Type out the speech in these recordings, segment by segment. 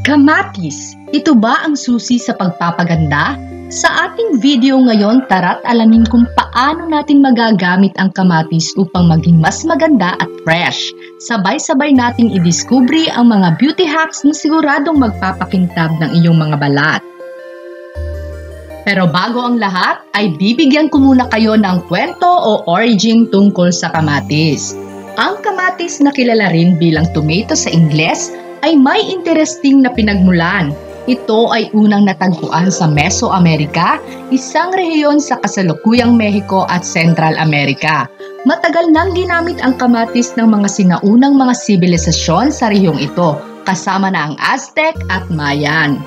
Kamatis, ito ba ang susi sa pagpapaganda? Sa ating video ngayon, tara't alamin kung paano natin magagamit ang kamatis upang maging mas maganda at fresh. Sabay-sabay nating idiskubre ang mga beauty hacks na siguradong magpapakintab ng iyong mga balat. Pero bago ang lahat, ay bibigyan ko muna kayo ng kwento o origin tungkol sa kamatis. Ang kamatis na kilala rin bilang tomato sa Ingles ay may interesting na pinagmulan. Ito ay unang natagpuan sa Mesoamerica, isang rehiyon sa kasalukuyang Mexico at Central America. Matagal nang ginamit ang kamatis ng mga sinaunang mga sibilisasyon sa rehiyong ito, kasama na ang Aztec at Mayan.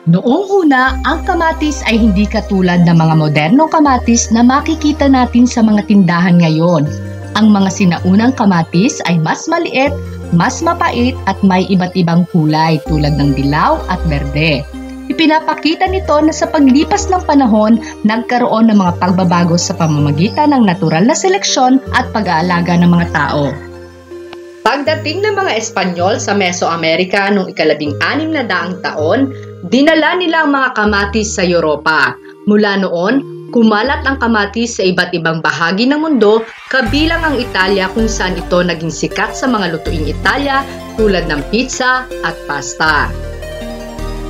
Noong una, ang kamatis ay hindi katulad ng mga modernong kamatis na makikita natin sa mga tindahan ngayon. Ang mga sinaunang kamatis ay mas maliit, mas mapait at may iba't ibang kulay tulad ng dilaw at berde. Ipinapakita nito na sa paglipas ng panahon, nagkaroon ng mga pagbabago sa pamamagitan ng natural na seleksyon at pag-aalaga ng mga tao. Pagdating ng mga Espanyol sa Mesoamerica noong ika-16 na daang taon, dinala nila ang mga kamatis sa Europa. Mula noon, kumalat ang kamatis sa iba't ibang bahagi ng mundo, kabilang ang Italia kung saan ito naging sikat sa mga lutuing Italia tulad ng pizza at pasta.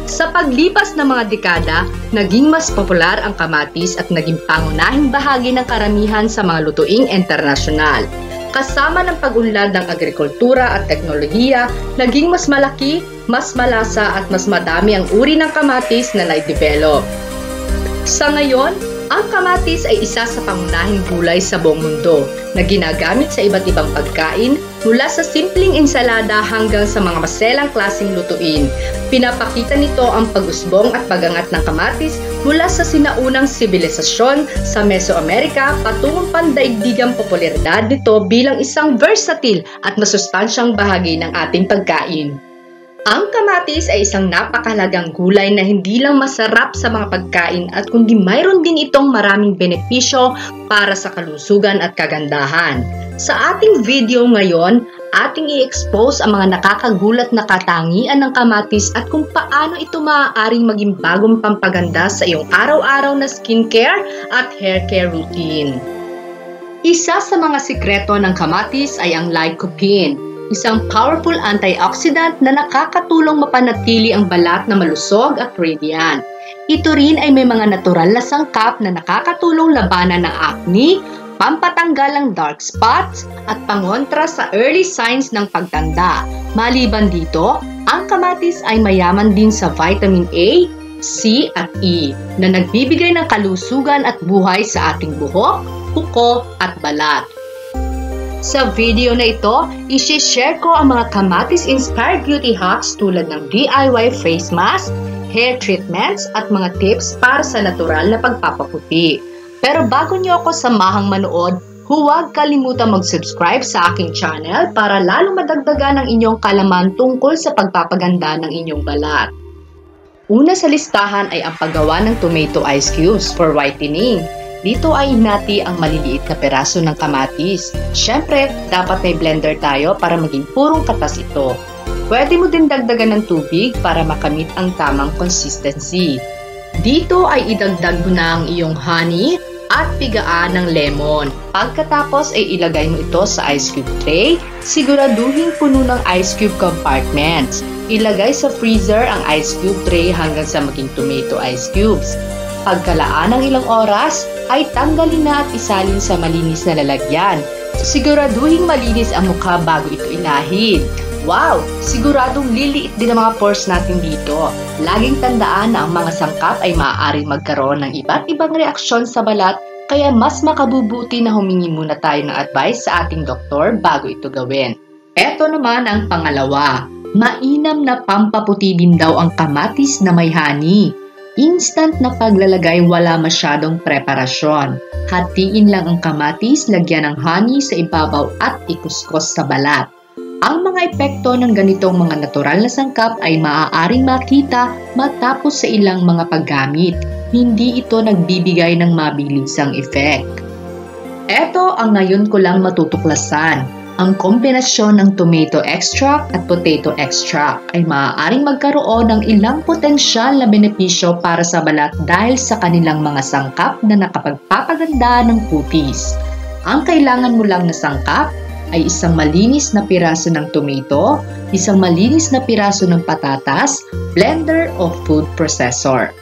Sa paglipas ng mga dekada, naging mas popular ang kamatis at naging pangunahing bahagi ng karamihan sa mga lutuing internasyonal. Kasama ng pag-unlad ng agrikultura at teknolohiya, naging mas malaki, mas malasa at mas madami ang uri ng kamatis na na-develop. Sa ngayon, ang kamatis ay isa sa pangunahing gulay sa buong mundo na ginagamit sa iba't ibang pagkain mula sa simpleng ensalada hanggang sa mga maselang klaseng lutuin. Pinapakita nito ang pag-usbong at pag-angat ng kamatis mula sa sinaunang sibilisasyon sa Mesoamerica patungong pandaigdigang popularidad nito bilang isang versatile at masustansyang bahagi ng ating pagkain. Ang kamatis ay isang napakahalagang gulay na hindi lang masarap sa mga pagkain at kundi mayroon din itong maraming benepisyo para sa kalusugan at kagandahan. Sa ating video ngayon, ating i-expose ang mga nakakagulat na katangian ng kamatis at kung paano ito maaaring maging bagong pampaganda sa iyong araw-araw na skincare at hair care routine. Isa sa mga sikreto ng kamatis ay ang lycopene, isang powerful antioxidant na nakakatulong mapanatili ang balat na malusog at radiant. Ito rin ay may mga natural na sangkap na nakakatulong labanan ng acne, pampatanggal ng dark spots, at pangontra sa early signs ng pagtanda. Maliban dito, ang kamatis ay mayaman din sa vitamin A, C at E na nagbibigay ng kalusugan at buhay sa ating buhok, kuko at balat. Sa video na ito, i-share ko ang mga kamatis-inspired beauty hacks tulad ng DIY face mask, hair treatments at mga tips para sa natural na pagpapaputi. Pero bago niyo ako samahang manood, huwag kalimutang mag-subscribe sa aking channel para lalong madagdagan ang inyong kalaman tungkol sa pagpapaganda ng inyong balat. Una sa listahan ay ang paggawa ng tomato ice cubes for whitening. Dito ay hinati ang maliliit na peraso ng kamatis. Siyempre, dapat may blender tayo para maging purong katas ito. Pwede mo din dagdagan ng tubig para makamit ang tamang consistency. Dito ay idagdag mo na ang iyong honey at pigaan ng lemon. Pagkatapos ay ilagay mo ito sa ice cube tray. Siguraduhin puno ng ice cube compartments. Ilagay sa freezer ang ice cube tray hanggang sa maging tomato ice cubes. Pagkalaan ng ilang oras, ay tanggalin na at isalin sa malinis na lalagyan. Siguraduhin malinis ang mukha bago ito ilahid. Wow! Siguradong liliit din ang mga pores natin dito. Laging tandaan na ang mga sangkap ay maaaring magkaroon ng iba't ibang reaksyon sa balat, kaya mas makabubuti na humingi muna tayo ng advice sa ating doktor bago ito gawin. Ito naman ang pangalawa. Mainam na pampaputi din daw ang kamatis na may honey. Instant na paglalagay, wala masyadong preparasyon. Hatiin lang ang kamatis, lagyan ng honey sa ibabaw at ikuskos sa balat. Ang mga epekto ng ganitong mga natural na sangkap ay maaaring makita matapos sa ilang mga paggamit. Hindi ito nagbibigay ng mabilisang effect. Ito ang ngayon ko lang matutuklasan. Ang kombinasyon ng tomato extract at potato extract ay maaaring magkaroon ng ilang potensyal na benepisyo para sa balat dahil sa kanilang mga sangkap na nakapagpapaganda ng kutis. Ang kailangan mo lang na sangkap ay isang malinis na piraso ng tomato, isang malinis na piraso ng patatas, blender o food processor.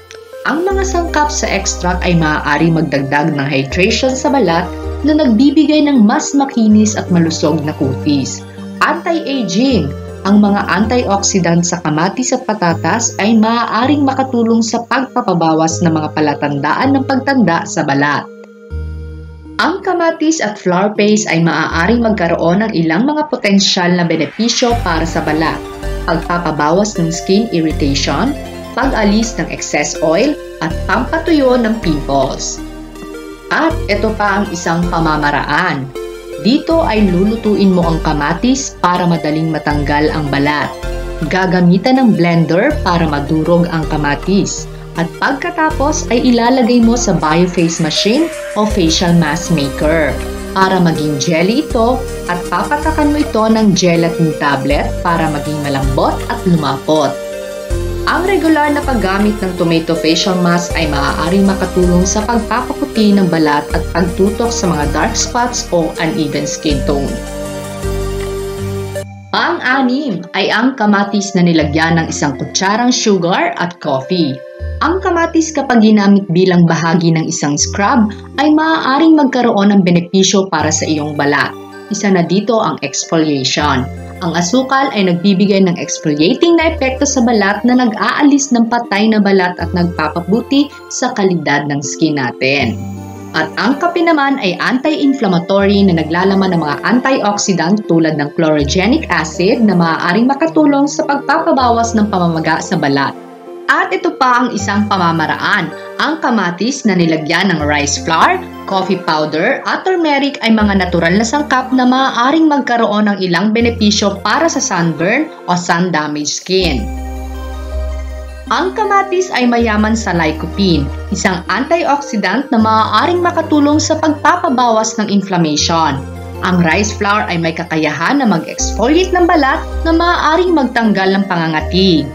Ang mga sangkap sa extract ay maaaring magdagdag ng hydration sa balat na nagbibigay ng mas makinis at malusog na kutis. Anti-aging. Ang mga antioxidant sa kamatis at patatas ay maaaring makatulong sa pagpapabawas ng mga palatandaan ng pagtanda sa balat. Ang kamatis at flour paste ay maaaring magkaroon ng ilang mga potensyal na benepisyo para sa balat. Pagpapabawas ng skin irritation, pag-alis ng excess oil, at pampatuyo ng pimples. At ito pa ang isang pamamaraan. Dito ay lulutuin mo ang kamatis para madaling matanggal ang balat. Gagamitan ng blender para madurog ang kamatis. At pagkatapos ay ilalagay mo sa bioface machine o facial mask maker para maging jelly ito at papatakan mo ito ng gelatin tablet para maging malambot at lumapot. Ang regular na paggamit ng tomato facial mask ay maaaring makatulong sa pagpapaputi ng balat at pagtutok sa mga dark spots o uneven skin tone. Pang-anim ay ang kamatis na nilagyan ng isang kutsarang sugar at coffee. Ang kamatis kapag ginamit bilang bahagi ng isang scrub ay maaaring magkaroon ng benepisyo para sa iyong balat. Isa na dito ang exfoliation. Ang asukal ay nagbibigay ng exfoliating na epekto sa balat na nag-aalis ng patay na balat at nagpapabuti sa kalidad ng skin natin. At ang kape naman ay anti-inflammatory na naglalaman ng mga antioxidant tulad ng chlorogenic acid na maaaring makatulong sa pagpapabawas ng pamamaga sa balat. At ito pa ang isang pamamaraan. Ang kamatis na nilagyan ng rice flour, coffee powder at turmeric ay mga natural na sangkap na maaaring magkaroon ng ilang benepisyo para sa sunburn o sun-damaged skin. Ang kamatis ay mayaman sa lycopene, isang antioxidant na maaaring makatulong sa pagpapabawas ng inflammation. Ang rice flour ay may kakayahan na mag-exfoliate ng balat na maaaring magtanggal ng pangangatig.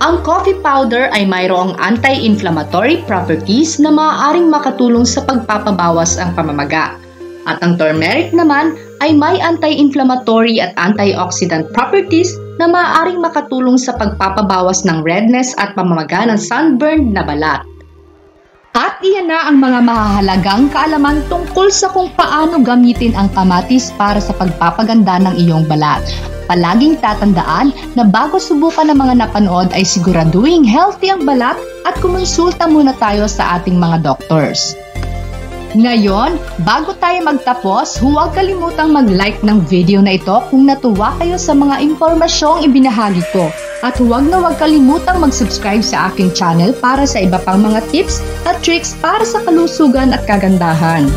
Ang coffee powder ay mayroong anti-inflammatory properties na maaaring makatulong sa pagpapabawas ang pamamaga. At ang turmeric naman ay may anti-inflammatory at antioxidant properties na maaaring makatulong sa pagpapabawas ng redness at pamamaga ng sunburned na balat. At iyan na ang mga mahahalagang kaalaman tungkol sa kung paano gamitin ang kamatis para sa pagpapaganda ng iyong balat. Palaging tatandaan na bago subukan ng mga napanood ay siguraduhin healthy ang balat at kumonsulta muna tayo sa ating mga doctors. Ngayon, bago tayo magtapos, huwag kalimutang mag-like ng video na ito kung natuwa kayo sa mga impormasyong ibinahagi ko. At huwag kalimutang mag-subscribe sa aking channel para sa iba pang mga tips at tricks para sa kalusugan at kagandahan.